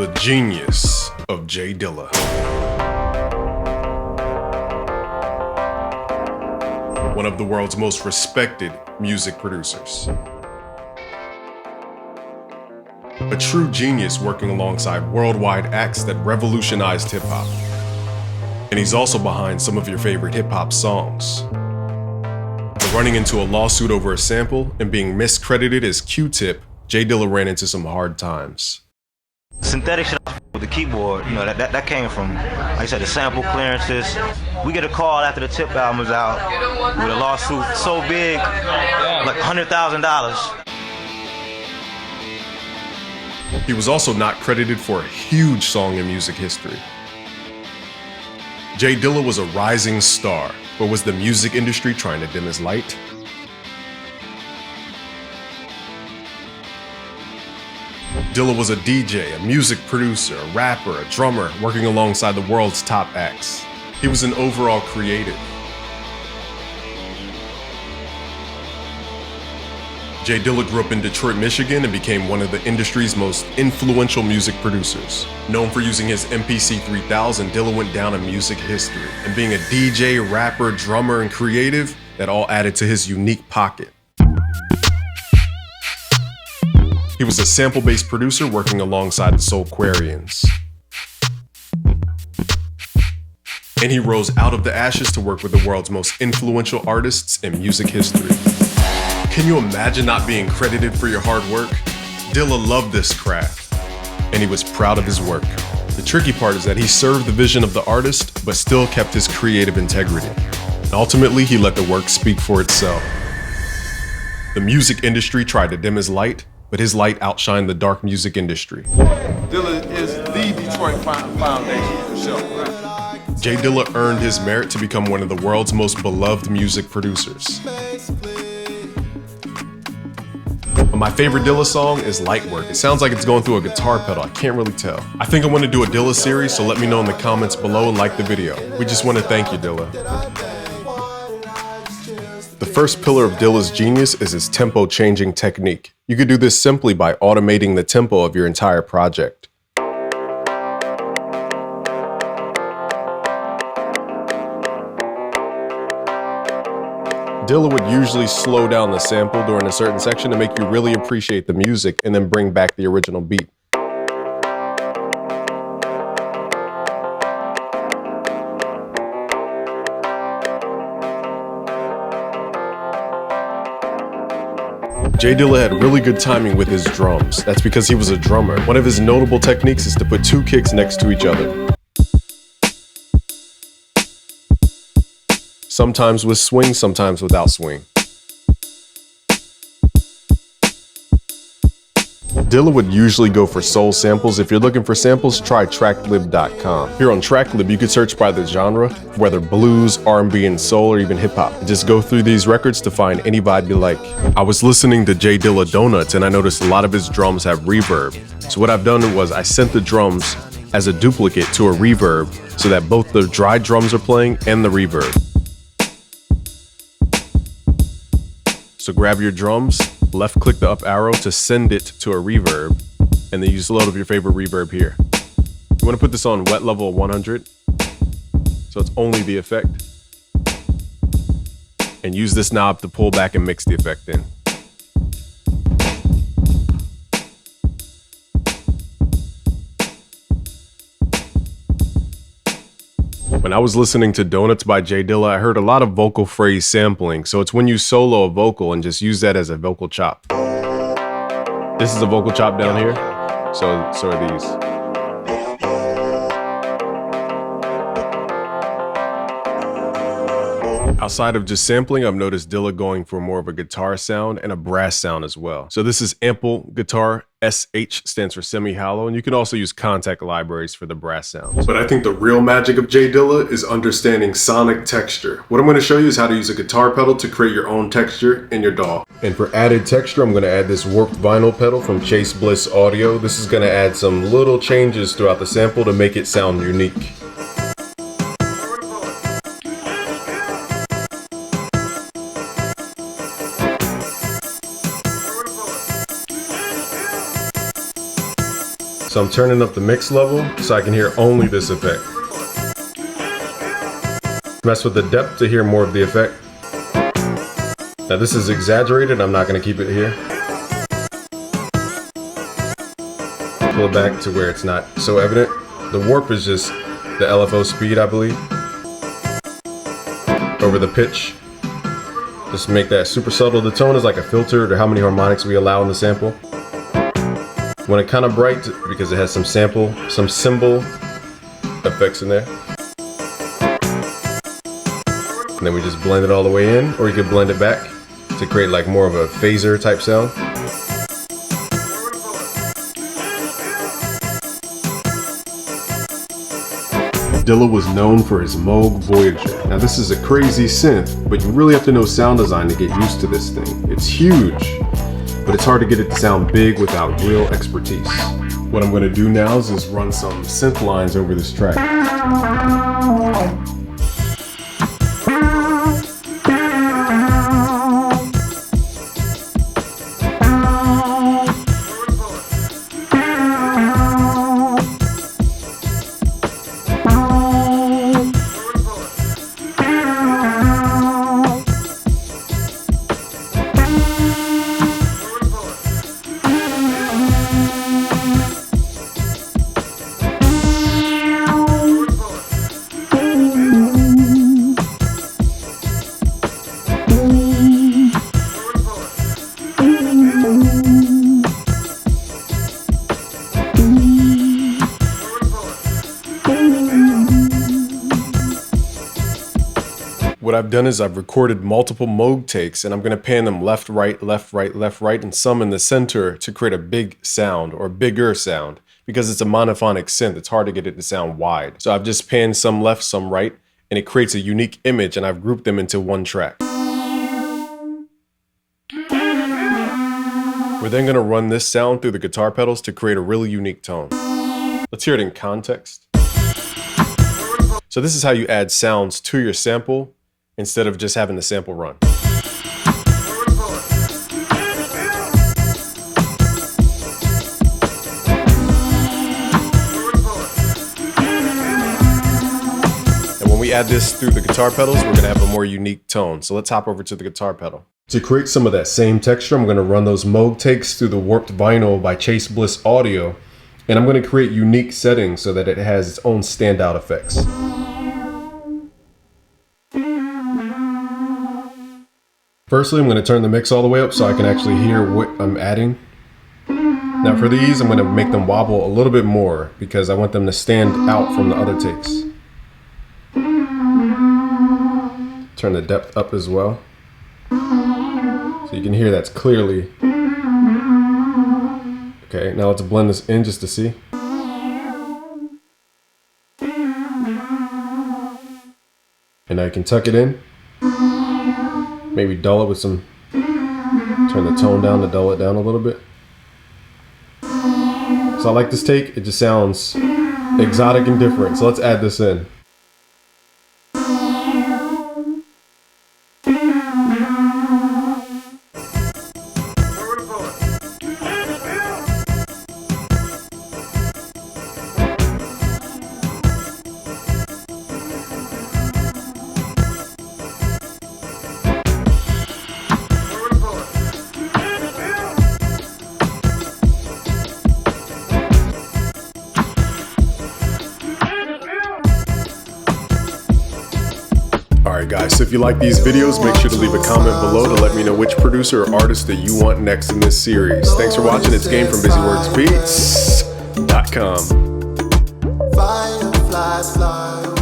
The genius of J Dilla. One of the world's most respected music producers. A true genius working alongside worldwide acts that revolutionized hip-hop. And he's also behind some of your favorite hip-hop songs. But running into a lawsuit over a sample and being miscredited as Q-Tip, J Dilla ran into some hard times. Synthetic shit with the keyboard, you know, that came from, like I said, the sample clearances. We get a call after the Tip album was out with a lawsuit so big, like $100,000. He was also not credited for a huge song in music history. J Dilla was a rising star, but was the music industry trying to dim his light? Dilla was a DJ, a music producer, a rapper, a drummer, working alongside the world's top acts. He was an overall creative. J Dilla grew up in Detroit, Michigan and became one of the industry's most influential music producers. Known for using his MPC 3000, Dilla went down in music history. And being a DJ, rapper, drummer, and creative, that all added to his unique pocket. He was a sample-based producer working alongside the Soulquarians. And he rose out of the ashes to work with the world's most influential artists in music history. Can you imagine not being credited for your hard work? Dilla loved this craft, and he was proud of his work. The tricky part is that he served the vision of the artist, but still kept his creative integrity. And ultimately, he let the work speak for itself. The music industry tried to dim his light, but his light outshined the dark music industry. Dilla is the Detroit foundation for sure. J Dilla earned his merit to become one of the world's most beloved music producers. My favorite Dilla song is Light Work. It sounds like it's going through a guitar pedal, I can't really tell. I think I want to do a Dilla series, so let me know in the comments below and like the video. We just want to thank you, Dilla. The first pillar of Dilla's genius is his tempo-changing technique. You could do this simply by automating the tempo of your entire project. Dilla would usually slow down the sample during a certain section to make you really appreciate the music and then bring back the original beat. J Dilla had really good timing with his drums. That's because he was a drummer. One of his notable techniques is to put two kicks next to each other. Sometimes with swing, sometimes without swing. Dilla would usually go for soul samples. If you're looking for samples, try tracklib.com. Here on Tracklib, you could search by the genre, whether blues, R&B, and soul, or even hip-hop. Just go through these records to find any vibe you like. I was listening to J Dilla Donuts, and I noticed a lot of his drums have reverb. So what I've done was I sent the drums as a duplicate to a reverb so that both the dry drums are playing and the reverb. So grab your drums, left click the up arrow to send it to a reverb, and then you just load up your favorite reverb here. You want to put this on wet level 100, so it's only the effect. And use this knob to pull back and mix the effect in. When I was listening to Donuts by J Dilla, I heard a lot of vocal phrase sampling, so it's when you solo a vocal and just use that as a vocal chop. This is a vocal chop down here, so are these. Outside of just sampling, I've noticed Dilla going for more of a guitar sound and a brass sound as well. So this is Ample Guitar. SH stands for semi-hollow, and you can also use contact libraries for the brass sounds. But I think the real magic of J Dilla is understanding sonic texture. What I'm going to show you is how to use a guitar pedal to create your own texture in your DAW. And for added texture, I'm going to add this warped vinyl pedal from Chase Bliss Audio. This is going to add some little changes throughout the sample to make it sound unique. So I'm turning up the mix level so I can hear only this effect. Mess with the depth to hear more of the effect. Now this is exaggerated, I'm not going to keep it here. Pull it back to where it's not so evident. The warp is just the LFO speed, I believe. Over the pitch. Just make that super subtle. The tone is like a filter to how many harmonics we allow in the sample. Want it kind of bright because it has some cymbal effects in there. And then we just blend it all the way in, or you could blend it back to create like more of a phaser type sound. Dilla was known for his Moog Voyager. Now this is a crazy synth, but you really have to know sound design to get used to this thing. It's huge, but it's hard to get it to sound big without real expertise. What I'm going to do now is just run some synth lines over this track. What I've done is I've recorded multiple Moog takes and I'm going to pan them left, right, left, right, left, right, and some in the center to create a big sound or bigger sound. Because it's a monophonic synth, it's hard to get it to sound wide. So I've just panned some left, some right, and it creates a unique image, and I've grouped them into one track. We're then going to run this sound through the guitar pedals to create a really unique tone. Let's hear it in context. So this is how you add sounds to your sample instead of just having the sample run. And when we add this through the guitar pedals, we're going to have a more unique tone. So let's hop over to the guitar pedal. To create some of that same texture, I'm going to run those Moog takes through the Warped Vinyl by Chase Bliss Audio. And I'm going to create unique settings so that it has its own standout effects. Firstly, I'm going to turn the mix all the way up so I can actually hear what I'm adding. Now for these, I'm going to make them wobble a little bit more because I want them to stand out from the other takes. Turn the depth up as well. So you can hear that's clearly. Okay, now let's blend this in just to see. And now you can tuck it in. Maybe dull it with some, turn the tone down to dull it down a little bit. So I like this take, it just sounds exotic and different. So let's add this in. Alright guys, so if you like these videos, make sure to leave a comment below to let me know which producer or artist that you want next in this series. Thanks for watching, it's Game from BusyWordsBeats.com. Fireflies fly